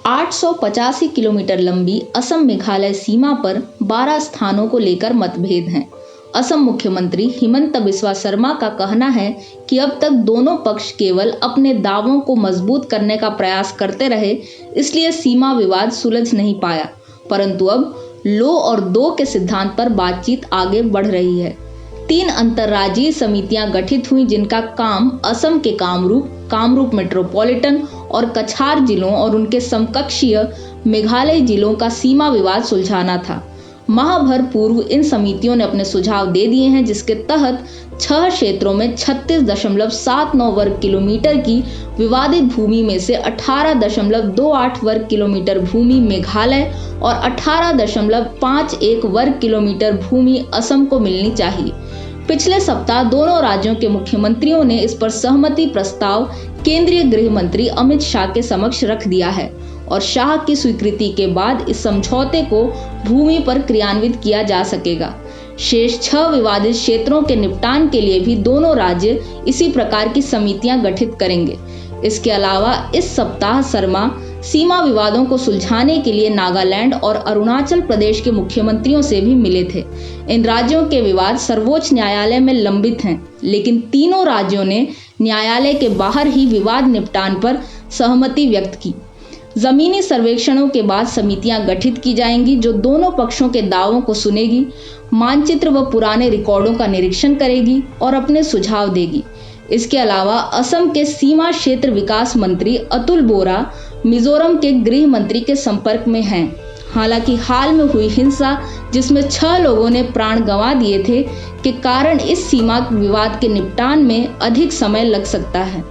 885 kilometre लंबी असम मेघालय सीमा पर 12 स्थानों को लेकर मतभेद हैं। असम मुख्यमंत्री हिमंता बिस्वा शर्मा का कहना है कि अब तक दोनों पक्ष केवल अपने दावों को मजबूत करने का प्रयास करते रहे, इसलिए सीमा विवाद सुलझ नहीं पाया। परंतु अब लो और दो के सिद्धांत पर बातचीत आगे बढ़ रही है। 3 अंतर्राज्यीय समितियां गठित हुई, जिनका काम असम के कामरूप मेट्रोपॉलिटन और कछार जिलों और उनके समकक्षीय मेघालय जिलों का सीमा विवाद सुलझाना था। माह भर पूर्व इन समितियों ने अपने सुझाव दे दिए हैं, जिसके तहत 6 क्षेत्रों में 36.79 वर्ग किलोमीटर की विवादित भूमि में से 18.28 वर्ग किलोमीटर भूमि मेघालय और 18.51 वर्ग किलोमीटर भूमि असम को मिलनी चाहिए। पिछले सप्ताह दोनों राज्यों के मुख्यमंत्रियों ने इस पर सहमति प्रस्ताव केंद्रीय गृह मंत्री अमित शाह के समक्ष रख दिया है और शाह की स्वीकृति के बाद इस समझौते को भूमि पर क्रियान्वित किया जा सकेगा। शेष 6 विवादित क्षेत्रों के निपटान के लिए भी दोनों राज्य इसी प्रकार की समितियां गठित करेंगे। इसके अलावा इस सप्ताह शर्मा सीमा विवादों को सुलझाने के लिए नागालैंड और अरुणाचल प्रदेश के मुख्यमंत्रियों से भी मिले थे। इन राज्यों के विवाद सर्वोच्च न्यायालय में लंबित हैं, लेकिन तीनों राज्यों ने न्यायालय के बाहर ही विवाद निपटान पर सहमति व्यक्त की। जमीनी सर्वेक्षणों के बाद समितियां गठित की जाएंगी, जो दोनों पक्षों के दावों को सुनेगी, मानचित्र व पुराने रिकॉर्डों का निरीक्षण करेगी और अपने सुझाव देगी। इसके अलावा असम के सीमा क्षेत्र विकास मंत्री अतुल बोरा मिजोरम के गृह मंत्री के संपर्क में हैं। हालांकि हाल में हुई हिंसा, जिसमें 6 लोगों ने प्राण गंवा दिए थे, के कारण इस सीमा विवाद के निपटान में अधिक समय लग सकता है।